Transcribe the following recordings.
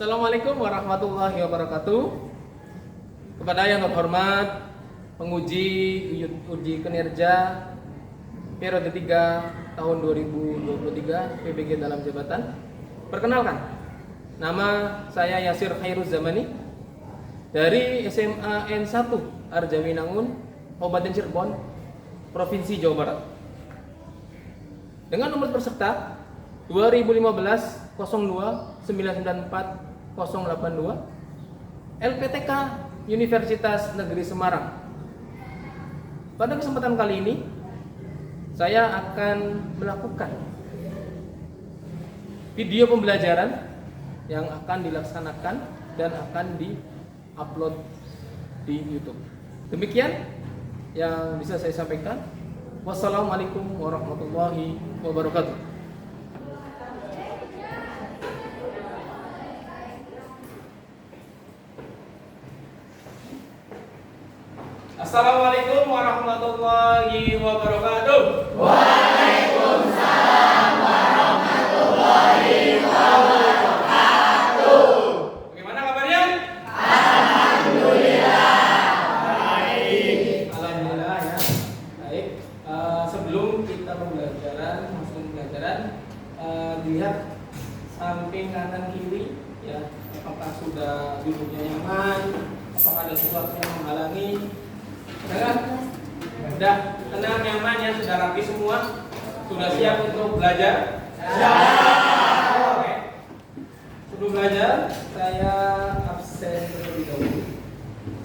Assalamualaikum warahmatullahi wabarakatuh. Kepada yang terhormat penguji uji kinerja periode 3 tahun 2023 PBG dalam jabatan. Perkenalkan, nama saya Yasir Khairuz Zamani dari SMA N1 Arjawinangun, Kabupaten Cirebon, Provinsi Jawa Barat. Dengan nomor peserta 2015 02 994 082 LPTK Universitas Negeri Semarang. Pada kesempatan kali ini saya akan melakukan video pembelajaran yang akan dilaksanakan dan akan di-upload di YouTube. Demikian yang bisa saya sampaikan. Wassalamualaikum warahmatullahi wabarakatuh. Assalamualaikum warahmatullahi wabarakatuh. Waalaikumsalam warahmatullahi wabarakatuh. Bagaimana kabarnya? Alhamdulillah. Baik. Alhamdulillah ya. Baik. Sebelum kita masuk pembelajaran, dilihat samping kanan kiri ya, apakah sudah duduknya nyaman, apakah ada sesuatu yang menghalangi. Sudah tenang, nyaman ya, sudah rapi semua, sudah siap untuk belajar. Oke. Sebelum belajar, saya absen terlebih dahulu.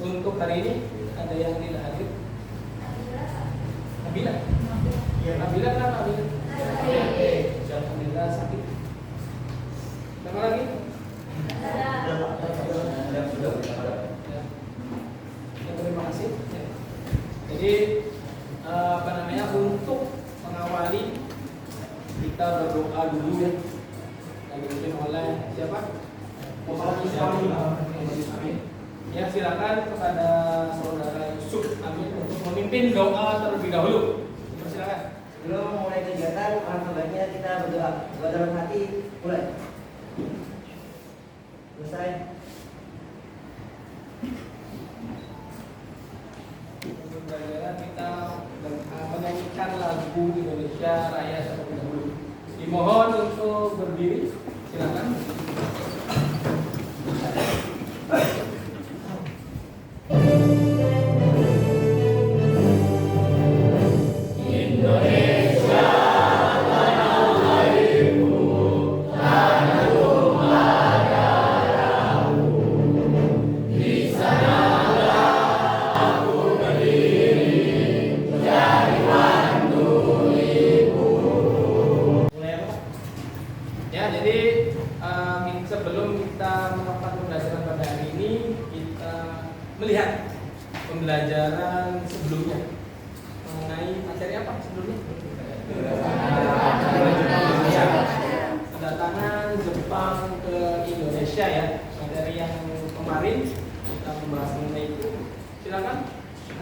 Untuk hari ini ada yang tidak hadir. Nabila. Ya, Nabila kan Nabila. Alhamdulillah sakit. Siapa lagi? Terima kasih. Jadi untuk mengawali kita berdoa dulu ya. Yang dipimpin oleh siapa? Muhammad Ismail. Ya, silakan kepada saudara Yusuf Amin untuk memimpin doa terlebih dahulu. Silakan. Sebelum memulai kegiatan, sebaiknya kita berdoa. Doa dalam hati, mulai. Selesai. Pembelajaran kita menyanyikan lagu Indonesia Raya terlebih dahulu. Dimohon untuk berdiri, silakan. Sebelum kita melakukan pembelajaran pada hari ini, kita melihat pembelajaran sebelumnya mengenai materi apa sebelumnya? Kedatangan Jepang ke Indonesia ya, materi yang kemarin kita membahas mengenai itu. Silakan,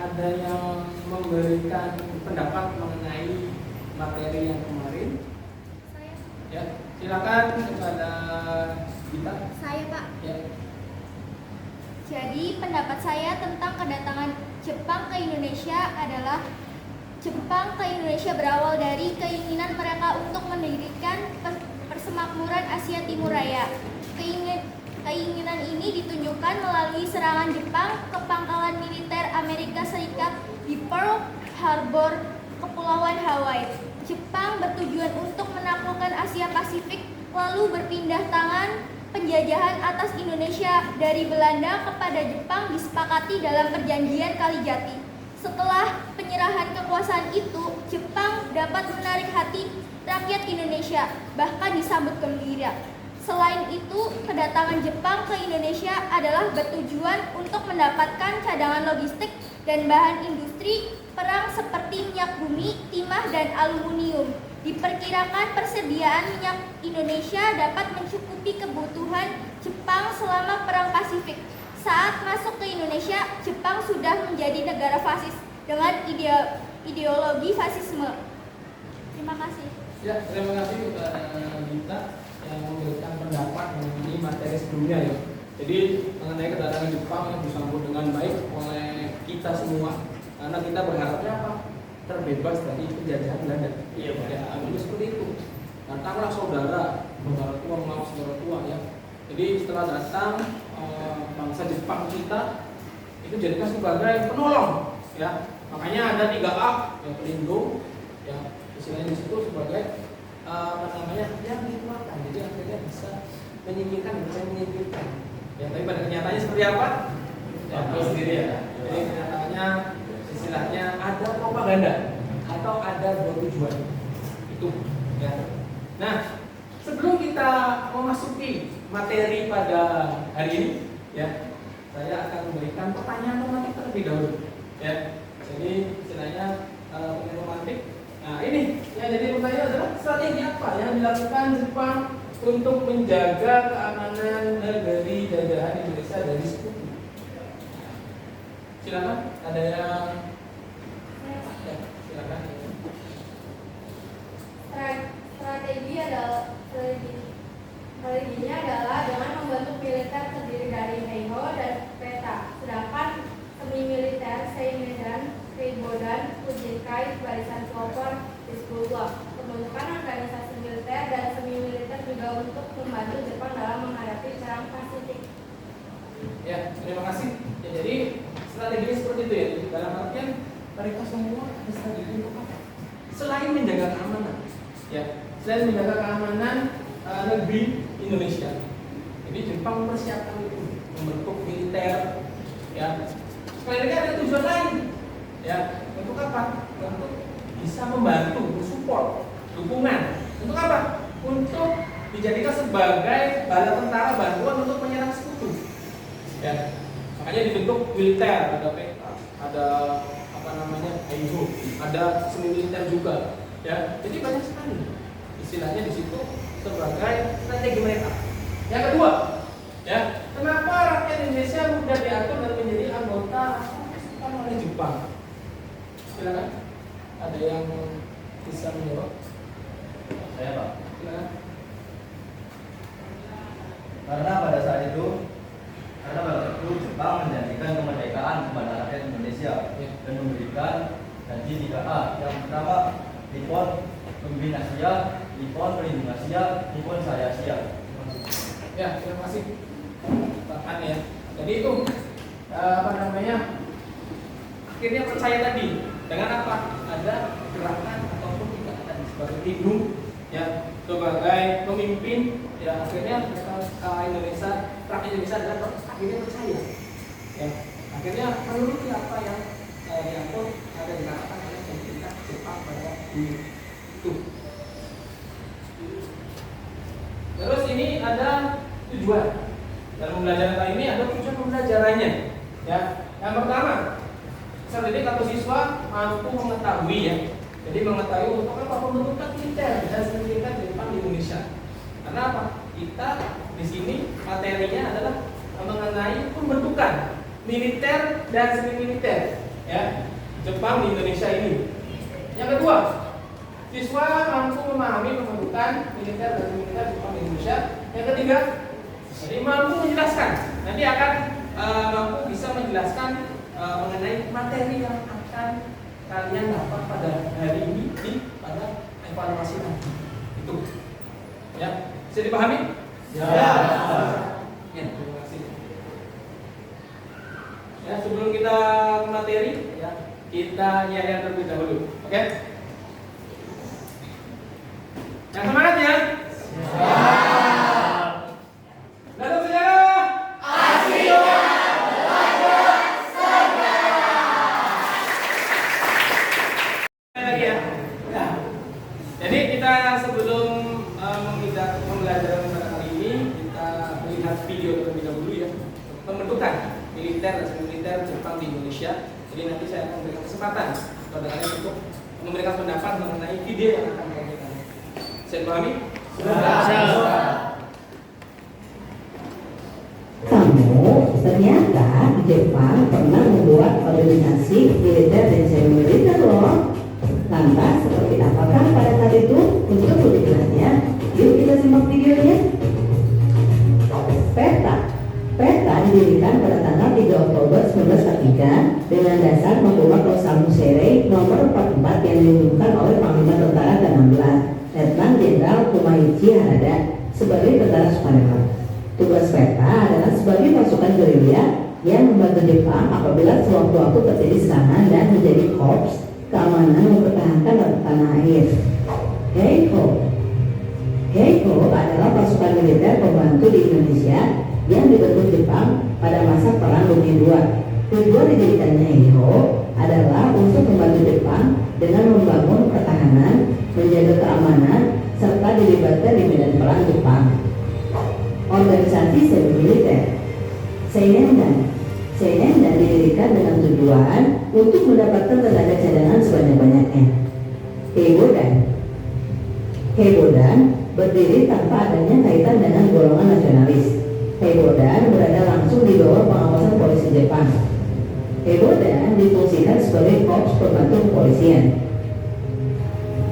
ada yang memberikan pendapat mengenai materi yang kemarin? Ya, silakan kepada kita. Saya, Pak. Ya. Jadi pendapat saya tentang kedatangan Jepang ke Indonesia adalah Jepang ke Indonesia berawal dari keinginan mereka untuk mendirikan persemakmuran Asia Timur Raya. Keinginan ini ditunjukkan melalui serangan Jepang ke pangkalan militer Amerika Serikat di Pearl Harbor, Kepulauan Hawaii. Jepang bertujuan untuk menaklukkan Asia Pasifik, lalu berpindah tangan. Penjajahan atas Indonesia dari Belanda kepada Jepang disepakati dalam Perjanjian Kalijati. Setelah penyerahan kekuasaan itu, Jepang dapat menarik hati rakyat Indonesia, bahkan disambut gembira. Selain itu, kedatangan Jepang ke Indonesia adalah bertujuan untuk mendapatkan cadangan logistik dan bahan industri perang seperti minyak bumi, timah, dan aluminium. Diperkirakan persediaan minyak Indonesia dapat mencukupi kebutuhan Jepang selama Perang Pasifik. Saat masuk ke Indonesia, Jepang sudah menjadi negara fasis dengan ideologi fasisme. Terima kasih. Ya, terima kasih kepada Gita yang memberikan pendapat mengenai materi sebelumnya. sebelumnya ya. Jadi mengenai kedatangan Jepang yang disambut dengan baik oleh kita semua, karena kita berharapnya apa? Terbebas dari penjajahan Belanda. Iya, Pak. Ya, ambil seperti itu. Datanglah saudara tua melawan saudara tua ya. Jadi setelah datang bangsa Jepang kita itu jadikan sebagai penolong ya. Makanya ada 3A yang pelindung ya, istilahnya di situ sebagai apa namanya yang dikuatkan. Jadi akhirnya bisa menyingkirkan ya, tapi pada kenyataannya seperti apa ya, tahu sendiri ya. Jadi kenyataannya istilahnya ada propaganda atau ada dua tujuan itu ya. Nah, sebelum kita memasuki materi pada hari ini ya, saya akan memberikan pertanyaan romantik terlebih dahulu ya. Jadi istilahnya pertanyaan romantik. Nah, ini yang jadi pertanyaan adalah strategi apa yang dilakukan Jepang untuk menjaga keamanan negeri jajahan Indonesia dari sekutu. Silakan, ada yang ya, silakan. Strateginya adalah dengan membentuk militer terdiri dari Heiho dan Peta, sedangkan semi militer Seimedan, Keibodan, Fujinkai, Barisan Pelopor, Hizbullah. Pembentukan organisasi militer dan semi militer juga untuk membantu Jepang dalam menghadapi perang Pasifik. Ya, terima kasih. Ya, jadi strateginya seperti itu ya. Dalam artian mereka semua strategi untuk apa? Selain menjaga keamanan, ya, selain menjaga keamanan negeri Indonesia. Jadi Jepang mempersiapkan itu, membentuk militer, ya. Sekali lagi ada tujuan lain, ya. Untuk apa? Untuk bisa membantu, support, dukungan. Untuk apa? Untuk dijadikan sebagai bala tentara bantuan untuk menyerang sekutu. Ya, makanya dibentuk militer, ada PK, ada apa namanya, Heiho, ada semi militer juga. Ya, jadi banyak sekali istilahnya di situ sebagai strategi mereka. Yang kedua, ya, kenapa rakyat Indonesia mudah diatur dan menjadi anggota pasukan oleh Jepang? Silakan, ada yang bisa menjawab? Saya, Pak. Silakan. Karena pada saat itu Jepang menjanjikan kemerdekaan kepada rakyat Indonesia dan memberikan janji 3A. Yang pertama, Nippon Pemimpin Asia, Nippon Pelindung Asia, Nippon Saya Asia. Ya, terima kasih Pak ya. Jadi itu apa namanya? Akhirnya percaya tadi dengan apa? Ada gerakan ataupun tidak ada sebagai induk ya, sebagai pemimpin ya, akhirnya Indonesia, rakyat Indonesia adalah akhirnya percaya ya, akhirnya menuruti apa yang diatur ada dilakukan oleh pemerintah Jepang pada waktu itu. Terus ini ada tujuan dalam pembelajaran kali ini, ada tujuan pembelajarannya ya. Yang pertama, peserta didik atau siswa mampu mengetahui ya, jadi mengetahui untuk apa pembentukan militer dan militer Jepang di Indonesia. Karena apa? Kita di sini materinya adalah mengenai pembentukan militer dan semi militer ya, Jepang di Indonesia ini. Yang kedua, siswa mampu memahami pembentukan militer dan semi militer Jepang di Indonesia. Yang ketiga, jadi mampu menjelaskan. Nanti akan mampu bisa menjelaskan mengenai materi yang akan kalian dapat pada hari ini pada evaluasi nanti. Itu ya, bisa dipahami? Ya. Ya, terima kasih. Ya, sebelum kita ke materi ya, kita nyanyi terlebih dahulu. Oke? Yang semangat ya? Lalu sejarah Asia lagi ya. Ya. Jadi kita sebelum memulai pembelajaran pada kali ini, kita melihat video terlebih dahulu ya, pembentukan militer dan semi militer Jepang di Indonesia. Jadi nanti saya akan memberikan kesempatan kepada kalian untuk memberikan pendapat mengenai video yang akan kalian lihat. Saya pahami? Kamu ternyata Jepang pernah membuat organisasi militer dan semi militer loh. Lantas seperti apakah pada saat itu? Untuk lebih jelasnya, yuk kita simak videonya. Peta didirikan pada tanggal 3 Oktober 1943 dengan dasar membawa Klausal Musere nomor 44 yang diumumkan oleh Panglima Tentara ke-16 Letnan Jenderal Kumahichi Harada sebagai tentara sukarela. Tugas PETA adalah sebagai pasukan gerilya yang membantu Jepang apabila sewaktu-waktu terjadi serangan dan menjadi korps keamanan mempertahankan tanah air. Heiho adalah pasukan militer pembantu di Indonesia yang dibentuk Jepang pada masa Perang Dunia II. Tujuan didirikannya Heiho adalah untuk membantu Jepang dengan membangun pertahanan, menjaga keamanan, serta dilibatkan di medan perang Jepang. Organisasi semi militer Seinendan didirikan dengan tujuan untuk mendapatkan tenaga cadangan sebanyak-banyaknya. Heibodan berdiri tanpa adanya kaitan dengan golongan nasionalis. Heibodan berada langsung di bawah pengawasan polisi Jepang. Heibodan difungsikan sebagai korps pembantu kepolisian.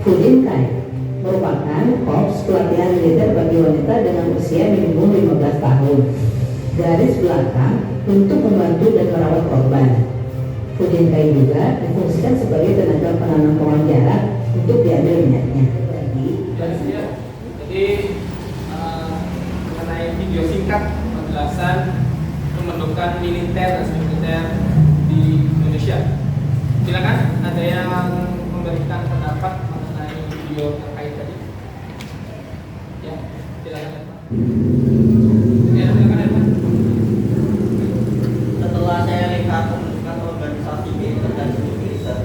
Fujinkai merupakan korps pelatihan militer bagi wanita dengan usia minimum 15 tahun. Garis belakang untuk membantu dan merawat korban. Fujinkai juga difungsikan sebagai tenaga penanam pohon jarak untuk diambil minyaknya. Jadi mengenai video singkat penjelasan pembentukan militer dan semi militer di Indonesia. Silakan ada yang memberikan pendapat mengenai video terkait tadi. Ya, silakan. Ya, silakan ya, Pak. Setelah saya lihat pembentukan organisasi militer dan semi militer,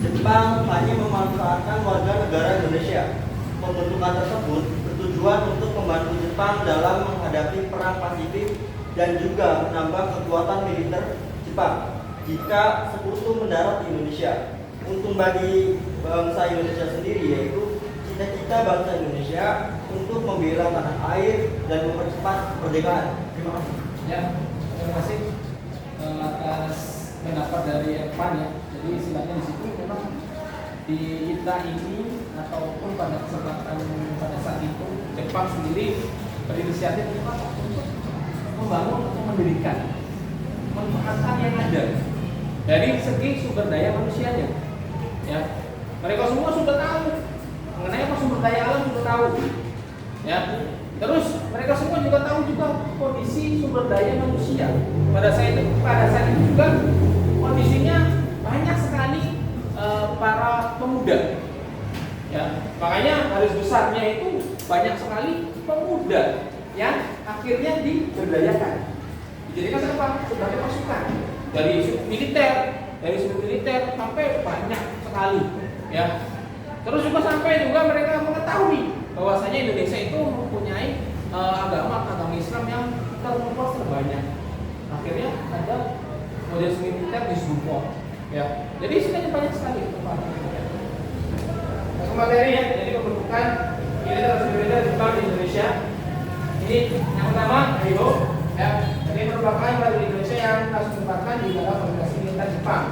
Jepang hanya memanfaatkan warga negara Indonesia. Pembentukan tersebut bertujuan untuk membantu Jepang dalam menghadapi perang Pasifik dan juga menambah kekuatan militer Jepang jika sekutu mendarat di Indonesia. Untung bagi bangsa Indonesia sendiri yaitu cita-cita bangsa Indonesia untuk membela tanah air dan mempercepat kemerdekaan. Terima kasih. Ya, terima kasih atas pendapat dari Evan ya. Jadi istilahnya di situ memang di kita ini ataupun pada kesempatan pada saat itu Jepang sendiri berinisiatif untuk membangun atau mendirikan memanfaatkan yang ada dari segi sumber daya manusianya. Ya, mereka semua sudah tahu mengenai apa sumber daya alam sudah tahu. Ya, terus mereka semua juga tahu juga kondisi sumber daya manusia pada saat itu juga kondisinya banyak sekali para pemuda. Ya, makanya garis besarnya itu banyak sekali pemuda yang akhirnya diberdayakan. Dijadikan apa? Sebagai pasukan dari sudut militer sampai banyak sekali. Ya, terus juga sampai juga mereka mengetahui bahwasanya Indonesia itu mempunyai agama Islam yang terbanyak. Akhirnya ada model militer di Sumpo. Ya, jadi sebenarnya banyak sekali materi ya. Jadi pembentukan militer Jepang di Indonesia. Ini yang pertama, Heiho. Ya, ini merupakan prajurit Indonesia yang harus ditempatkan di dalam organisasi militer Jepang,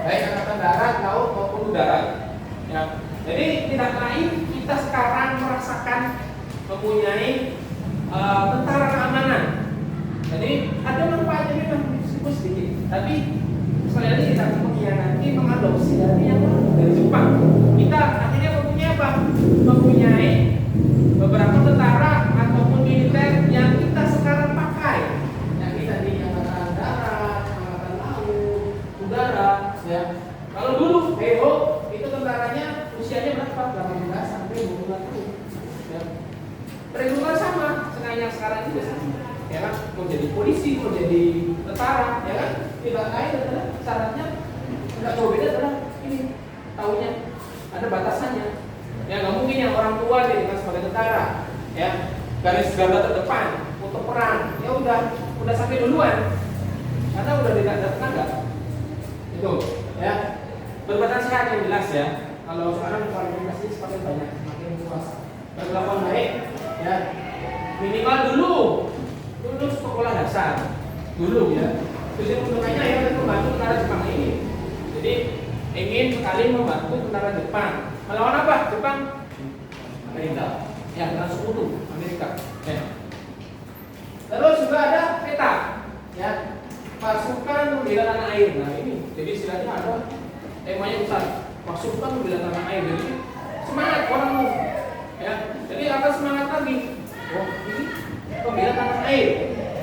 baik angkatan darat, laut maupun udara. Ya, jadi tidak lain kita sekarang merasakan mempunyai tentara keamanan. Jadi ada manfaatnya memang sedikit, tapi sekali lagi kita mengkhianati mengadopsi dari yang dari Jepang. Kita akhirnya mempunyai apa? Mempunyai beberapa tentara ataupun militer yang kita sekarang pakai. Yang kita di angkatan darat, angkatan laut, udara. Ya. Kalau dulu Heiho itu tentaranya usianya berapa? 18 sampai 20 tahun. Ya. Perhitungan sama, sengaja sekarang juga sama. Ya kan, mau jadi polisi, mau jadi tentara, ya kan, tidak lain adalah syaratnya tidak jauh beda adalah ini tahunya ada batasannya. Ya nggak mungkin yang orang tua dijadikan sebagai tentara, ya garis garda terdepan untuk perang, ya udah sampai duluan, karena udah tidak ada tenaga. Itu, ya berbatasan sehat yang jelas ya. Kalau sekarang kualifikasi semakin banyak, semakin luas, berkelakuan baik, ya minimal dulu sekolah dasar dulu ya. Tujuan untuknya ya untuk membantu tentara Jepang ini. Jadi ingin sekali membantu tentara Jepang. Melawan apa? Jepang? Amerika. Ya, dengan sekutu Amerika. Ya. Terus juga ada peta. Ya, temanya besar, masukkan pembela tanah air. Jadi semangat orang mau, ya. Jadi akan semangat lagi. Oh, ini pembela tanah air.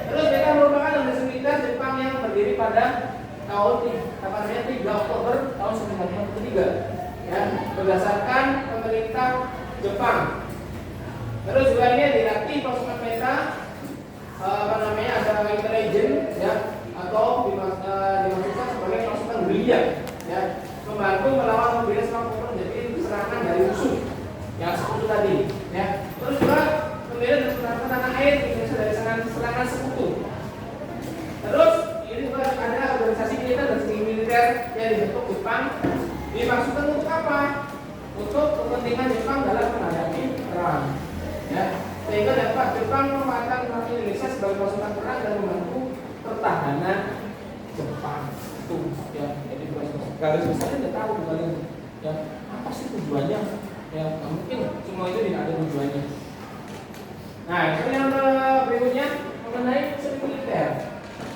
Terus mereka merupakan organisasi militer Jepang yang berdiri pada tahun 3 Oktober tahun 1953, ya, berdasarkan pemerintah Jepang. Terus juga ini dilatih pasukan peta, ada intelijen, ya, atau dimaksudkan sebagai pasukan gerilya, ya, membantu melawan mobil serangan menjadi serangan dari musuh yang sekutu tadi, ya. Terus juga kemudian menyelamatkan tanah air Indonesia dari serangan sekutu. Terus ini juga ada organisasi militer dan semi militer yang dibentuk Jepang, dimaksudkan untuk apa? Untuk kepentingan Jepang dalam menghadapi perang, ya. Sehingga dapat Jepang memanfaatkan Indonesia sebagai pasukan perang dan membantu pertahanan Jepang. Itu, ya. Jadi garis besarnya udah tahu kalian, ya. Apa sih tujuannya? Ya, mungkin semua itu tidak ada tujuannya. Nah, itu yang berikutnya mengenai semi militer.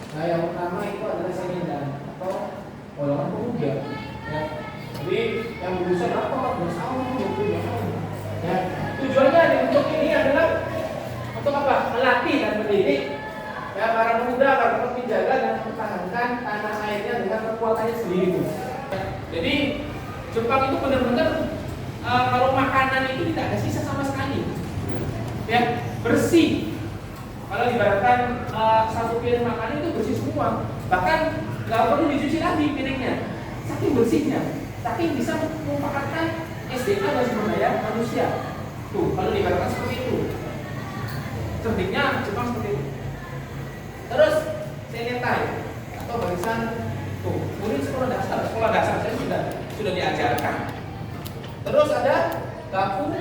Nah, yang pertama itu adalah Semindan atau golongan pemuda, ya. Jadi yang berusia 14 tahun, 20 tahun, ya. Tujuannya dibentuk ini adalah untuk apa? Melatih dan mendidik, ya, para pemuda agar dapat menjaga dan mempertahankan tanah airnya dengan kekuatannya sendiri. Jadi Jepang itu benar-benar kalau makanan itu tidak ada sisa sama sekali, ya, bersih. Kalau ibaratkan satu piring makanan itu bersih semua, bahkan nggak perlu dicuci lagi piringnya, saking bersihnya, saking bisa memanfaatkan SDA dan sumber daya manusia. Tuh, kalau ibaratkan seperti itu, cerdiknya Jepang seperti itu. Terus Senetai atau barisan, tuh, murid sekolah dasar saya sudah diajarkan. Terus ada Gaku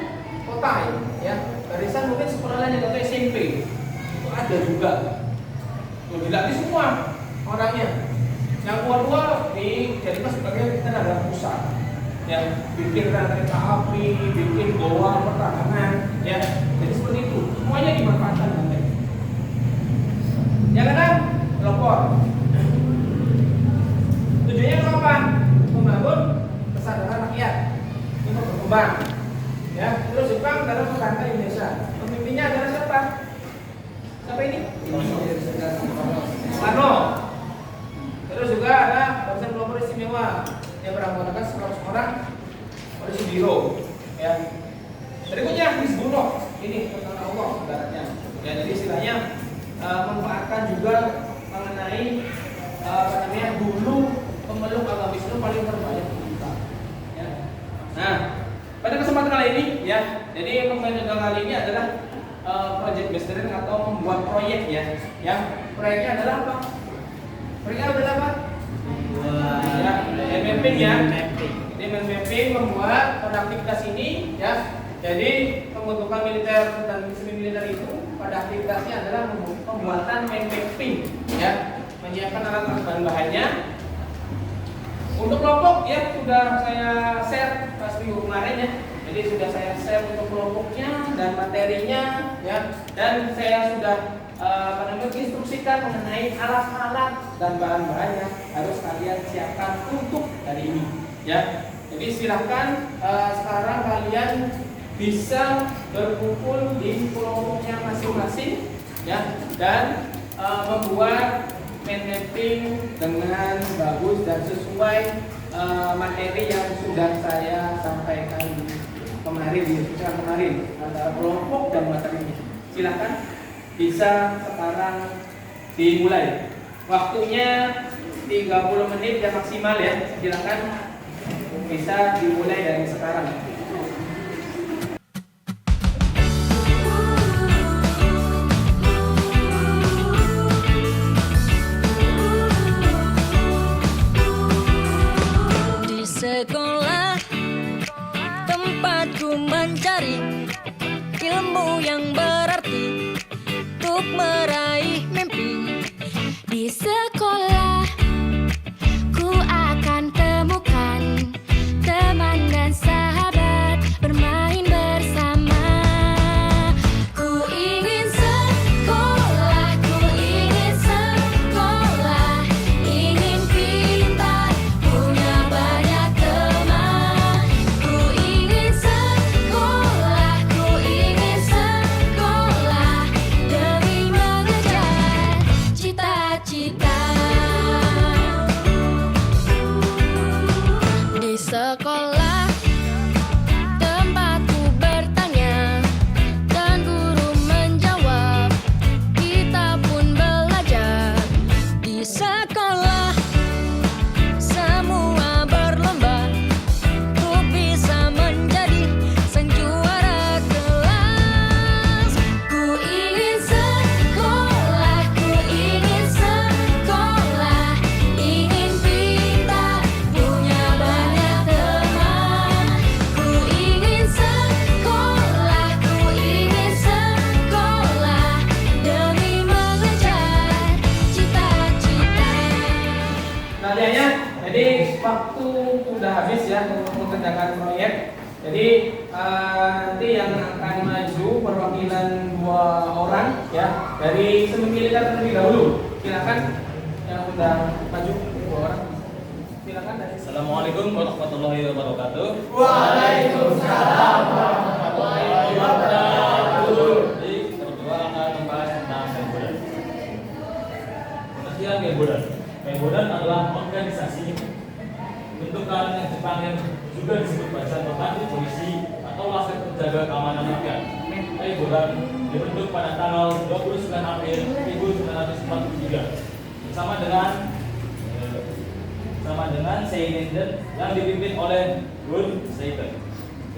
Kotai, ya, barisan mungkin sekolah lain atau SMP. Ada juga, tuh, dilatih semua orangnya. Yang tua-tua dijadikan sebagai tenaga pusat, ya, bikin kereta api, bikin goa pertahanan, ya. Jadi seperti itu, semuanya dimanfaatkan nanti. Yang keenam, pelopor. Tujuannya apa? Membangun kesadaran rakyat untuk berkembang, ya. Terus Jepang dalam mempertahankan Indonesia. Pemimpinnya adalah siapa? Siapa ini? Soekarno. Terus juga ada barisan pelopor istimewa yang beranggotakan 100 orang polisi biro, ya. Berikutnya Hizbullah, ini tentang Allah ibaratnya. Ya, jadi istilahnya memanfaatkan juga mengenai dulu pemeluk agama Islam paling terbanyak di kita, ya. Nah, pada kesempatan kali ini, ya, jadi pembahasan kali ini adalah project based learning atau membuat proyek, ya. Yang proyeknya adalah apa? Proyeknya adalah apa? Ya, mapping, ya. Jadi mapping membuat pada aktivitas ini, ya. Jadi pembentukan militer dan semi militer itu pada aktivitasnya adalah pembuatan mapping, ya, menyiapkan alat-alat bahan-bahannya. Untuk kelompok, ya, sudah saya share pas minggu kemarin, ya. Jadi sudah saya share untuk kelompoknya dan materinya, ya, dan saya sudah instruksikan mengenai alat-alat dan bahan-bahan yang harus kalian siapkan untuk hari ini, ya. Jadi silahkan sekarang kalian bisa berkumpul di kelompoknya masing-masing, ya, dan membuat mapping dengan bagus dan sesuai materi yang sudah saya sampaikan kemarin antara kelompok dan materinya. Silakan bisa sekarang dimulai. Waktunya 30 menit yang maksimal, ya. Silakan bisa dimulai dari sekarang. Di sekolah tempatku mencari ilmu yang berarti untuk meraih mimpi. Di sekolah ku akan temukan teman dan sahabat bermain bersama. Ku ingin sekolah, ingin pintar, punya banyak sudah habis ya untuk mengerjakan proyek. Jadi nanti yang akan maju perwakilan 2 orang ya dari semi militer terlebih dahulu. Silakan yang sudah maju 2 orang. Silakan dari. Assalamualaikum warahmatullahi wabarakatuh. Waalaikumsalam warahmatullahi wabarakatuh. Jadi kita berdua akan membahas tentang Kaibodan. Pengertian Kaibodan. Kaibodan adalah organisasi bentukan yang Jepang yang juga disebut barisan pembantu polisi atau laskar penjaga keamanan rakyat. Kaibodan dibentuk pada tanggal 29 April 1943 bersama dengan Seinen yang dipimpin oleh Gun Seiten.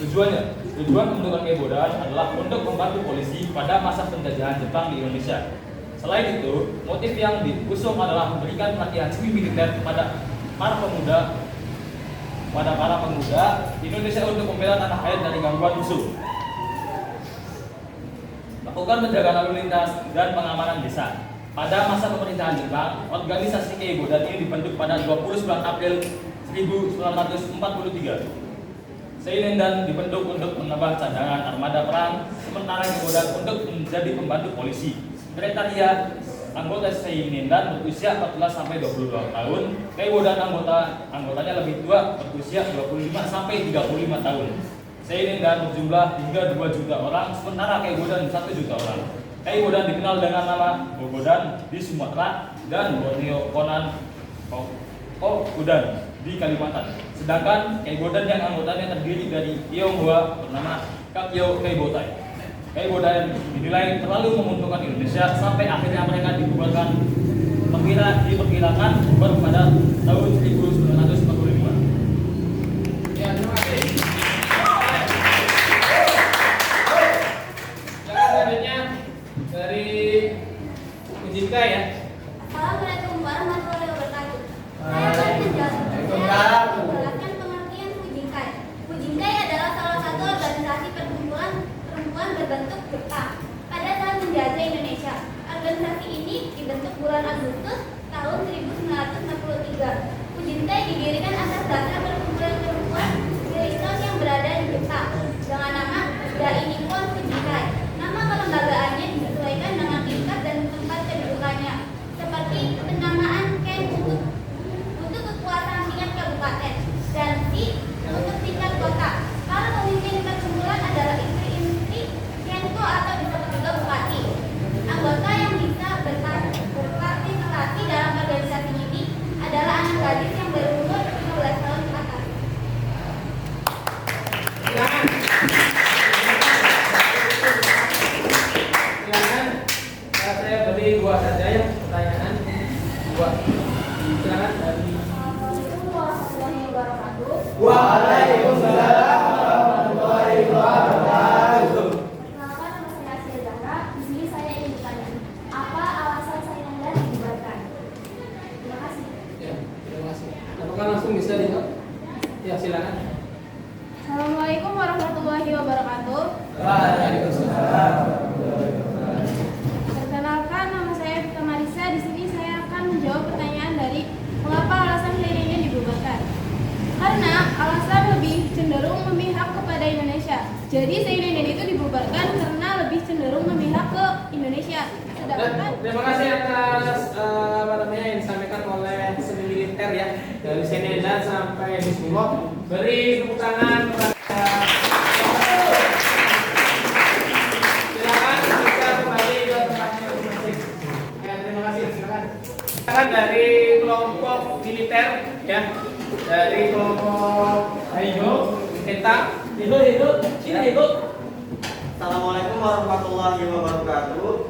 Tujuan pembentukan Kaibodan adalah untuk membantu polisi pada masa penjajahan Jepang di Indonesia. Selain itu, motif yang diusung adalah memberikan pelatihan semi militer kepada para pemuda Indonesia untuk membela tanah air dari gangguan musuh. Lakukan penjagaan lalu lintas dan pengamanan desa. Pada masa pemerintahan Jepang, organisasi Kaibodan ini dibentuk pada 29 April 1943. Seinen dan dibentuk untuk menambah cadangan armada perang, sementara Kaibodan untuk menjadi pembantu polisi. Kriteria anggota Seinen dan berusia 14 sampai 22 tahun. Kaibodan anggotanya lebih tua, berusia 25 sampai 35 tahun. Seinen dan berjumlah hingga 2 juta orang, sementara Kaibodan 1 juta orang. Kaibodan dikenal dengan nama Bobodan di Sumatera dan Borneo Kokudan di Kalimantan. Sedangkan Kaibodan yang anggotanya terdiri dari Tionghoa bernama Kakyo Kaibotai. Kaibodan dinilai terlalu menguntungkan Indonesia sampai akhirnya mereka dibubarkan. Diperkirakan bubar pada tahun 1945. Ya, terima kasih. Selanjutnya dari Ujinka ya. Assalamualaikum warahmatullahi wabarakatuh. Saya akan menjelaskan pengertian Ujinkai. Ujinkai adalah salah satu organisasi perkumpulan perempuan berbentuk Jepang pada saat menjajah Indonesia. Organisasi ini dibentuk bulan Agustus tahun 1963. Ujinkai didirikan atas dasar perkumpulan perempuan Kristen yang berada di Jepang dengan nama Dai Nippon Ujinkai. Nama kelembagaannya disesuaikan dengan tingkat dan tempat kedudukannya, seperti penamaan Ken untuk kekuasaan tingkat kabupaten dan Si untuk tingkat kota. Para pemimpin perkumpulan adalah istri-istri Kenko atau disebut juga bupati. Anggota yang bisa berpartisipasi dalam organisasi ini adalah anak gadis yang berumur 15 tahun ke atas. Silakan. Saya beri 2 saja ya pertanyaan. 2. Silakan dari. Assalamualaikum warahmatullahi wabarakatuh. Waalaikumsalam warahmatullahi wabarakatuh. Perkenalkan, nama saya Asia Zahra. Di sini saya ingin bertanya, apa alasan Seinen dan dibubarkan? Terima kasih. Ya, terima kasih. Apakah langsung bisa dijawab? Ya, silakan. Assalamualaikum warahmatullahi wabarakatuh. Waalaikumsalam. Perkenalkan, nama saya Vita Marisa. Di sini saya akan menjawab pertanyaan dari mengapa alasan Seinen ini dibubarkan. Karena alasan lebih cenderung memihak kepada Indonesia. Jadi Seinen itu dibubarkan karena lebih cenderung memihak ke Indonesia. Sedangkan Terima kasih atas yang disampaikan oleh semi militer ya dari Senedan sampai Bismillah. Beri tepuk tangan kepada. Silakan kita kembali ke tempatnya masing-masing. Ya, terima kasih. Silakan. Silakan dari kelompok militer ya, dari kelompok Haijo, Kenta, Hido, sini Hido. Assalamualaikum warahmatullahi wabarakatuh.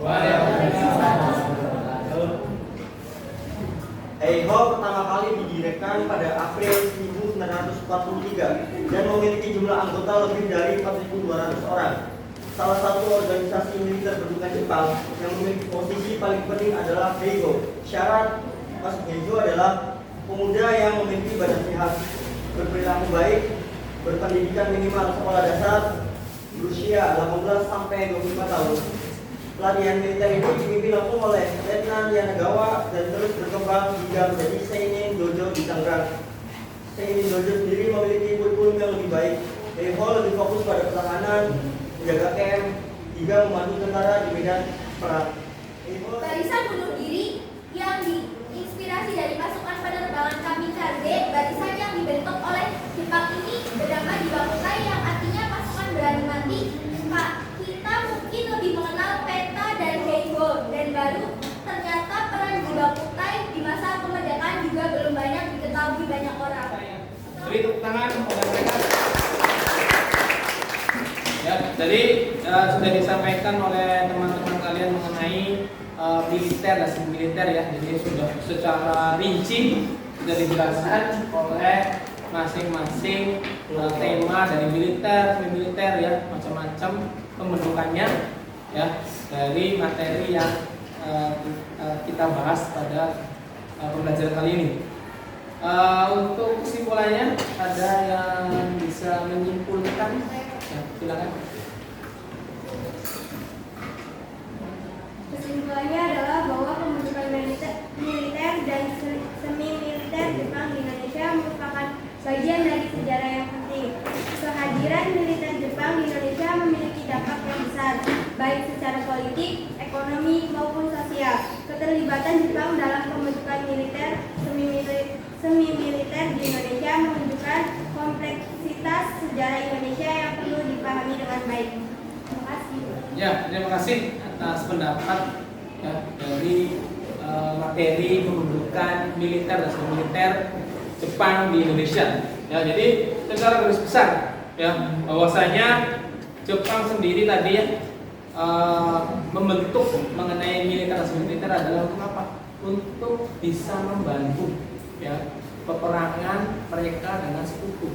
EIHO pertama kali didirikan pada April 1943 dan memiliki jumlah anggota lebih dari 4.200 orang. Salah satu organisasi militer bentukan Jepang yang memiliki posisi paling penting adalah EIHO. Syarat masuk EIHO adalah pemuda yang memiliki badan sehat, berperilaku baik, berpendidikan minimal sekolah dasar, berusia 18 sampai 25 tahun. Pelatihan militer ini dipimpin langsung oleh Letnan Yanagawa dan terus berkembang hingga menjadi Seinen Dojo di Tangerang. TNI Indonesia sendiri memiliki kurikulum yang lebih baik. Eho lebih fokus pada pertahanan, menjaga camp, hingga membantu tentara di medan perang. Barisan bunuh diri yang diinspirasi dari pasukan penerbangan kamikaze, barisan yang dibentuk oleh Jepang ini bernama Jibakutai yang artinya pasukan berani mati. Kita mungkin lebih mengenal Peta dan Heigo, dan baru ternyata peran Jibakutai di masa kemerdekaan juga belum banyak diketahui banyak orang. Beri tepuk tangan kepada mereka. Ya, jadi sudah disampaikan oleh teman-teman kalian mengenai militer dan militer ya. Jadi sudah secara rinci sudah dijelaskan oleh masing-masing tema dari militer, militer ya, macam-macam pembentukannya ya dari materi yang kita bahas pada pembelajaran kali ini. Untuk kesimpulannya ada yang bisa menyimpulkan? Ya, silakan. Kesimpulannya adalah bahwa pembentukan militer dan semi-militer Jepang di Indonesia merupakan bagian dari sejarah yang penting. Kehadiran militer Jepang di Indonesia memiliki dampak yang besar, baik secara politik, ekonomi, maupun sosial. Keterlibatan Jepang dalam pembentukan militer semi-militer di Indonesia menunjukkan kompleksitas sejarah Indonesia yang perlu dipahami dengan baik. Terima kasih. Ya, terima kasih atas pendapat ya, dari materi pembentukan militer dan militer Jepang di Indonesia. Ya, jadi secara garis besar ya bahwasanya Jepang sendiri tadi ya membentuk mengenai militer dan militer adalah untuk apa? Untuk bisa membantu ya peperangan mereka dengan sekutu.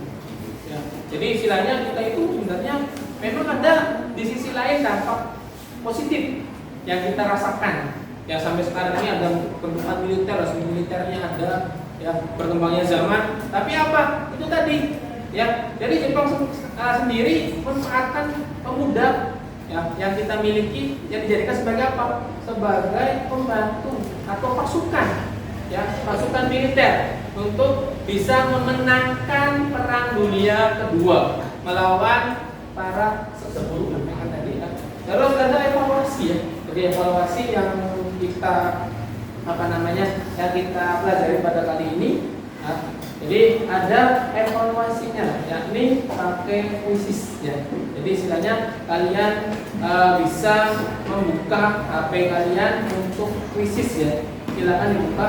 Ya, jadi istilahnya kita itu sebenarnya memang ada di sisi lain dampak positif yang kita rasakan. Ya sampai sekarang ini ada perkembangan militer, militernya ada, ya berkembangnya zaman. Tapi apa? Itu tadi, ya. Jadi Jepang sendiri memanfaatkan pemuda, ya, yang kita miliki, yang dijadikan sebagai apa? Sebagai pembantu atau pasukan, ya, pasukan militer untuk bisa memenangkan Perang Dunia Kedua melawan para sekutu yang tadi. Ya. Terus ada evaluasi, ya. Jadi evaluasi yang kita yang kita pelajari pada kali ini. Ya. Jadi ada evaluasinya, yakni pakai kuisis, ya. Jadi istilahnya kalian bisa membuka HP kalian untuk kuisis, ya. Silakan dibuka.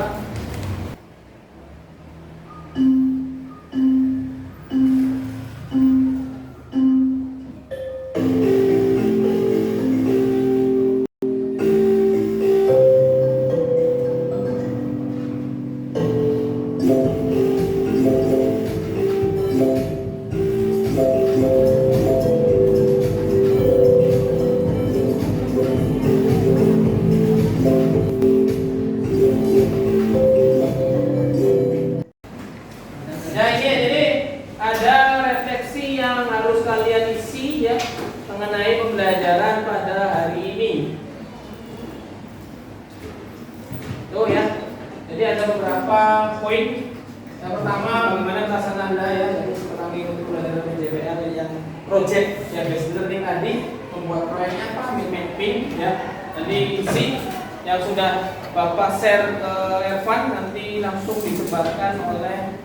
Bapak share ke Evan, nanti langsung disebarkan oleh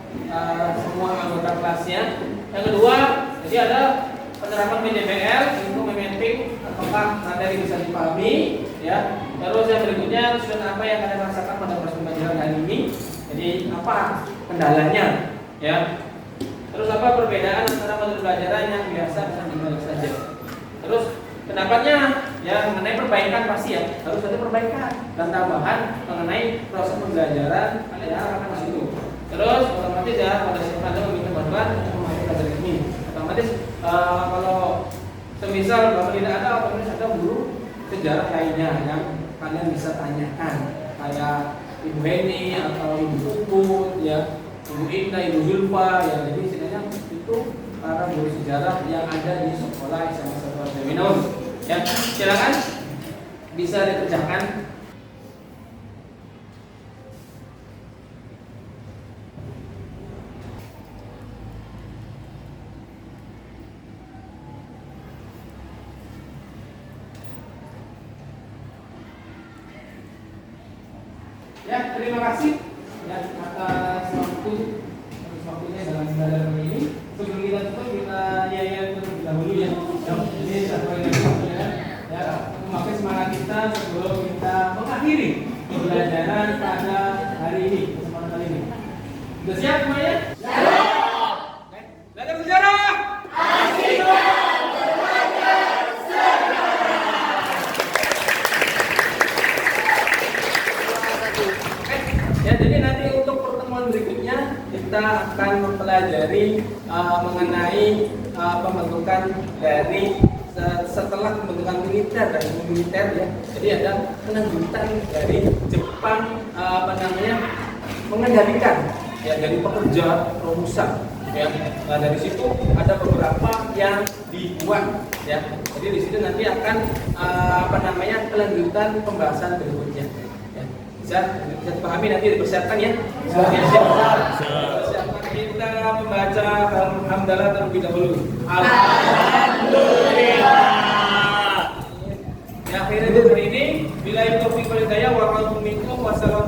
semua anggota kelasnya. Yang kedua, jadi ada penerapan PJBL untuk memapping apakah materi bisa dipahami, ya. Terus yang berikutnya sudah apa yang kalian rasakan pada proses pembelajaran hari ini. Jadi apa kendalanya, ya. Terus apa perbedaan antara metode pembelajaran yang biasa dan yang saja. Terus pendapatnya ya mengenai perbaikan pasti ya harus ada perbaikan dan tambahan mengenai proses pembelajaran kalian akan situ. Terus otomatis ya pada saat Anda meminta bantuan untuk memahami pelajaran ini, otomatis kalau semisal bapak tidak ada, otomatis ada guru sejarah lainnya yang kalian bisa tanyakan kayak Ibu Heni atau Ibu Puput, ya Ibu Indah, Ibu Zulfa, ya jadi istilahnya itu para guru sejarah yang ada di sekolah SMA Sekolah Seminum. Ya, silakan bisa dikerjakan. Ya, terima kasih ya atas waktunya dalam ini. Sebelum kita tutup, kita nyanyian terlebih dahulu ya. Ini satu ya, memakai semangat kita sebelum kita mengakhiri pembelajaran pada hari ini, kesempatan kali ini. Sudah siap semuanya? Siap. Belajar sejarah. Ya, jadi nanti untuk pertemuan berikutnya kita akan mempelajari mengenai pembentukan dari setelah pembentukan militer dan militer ya. Jadi ada penanggutan dari Jepang mengendalikan ya dari pekerja produsen ya. Nah, dari situ ada beberapa yang dibuat ya. Jadi di situ nanti akan kelanjutan pembahasan berikutnya. Bisa dipahami nanti dipersiapkan ya. Siapkan kita membaca alhamdulillah terlebih dahulu. Alhamdulillah. Ya, akhirnya hari ini bila itu wal hidayah wa minkum wassalamu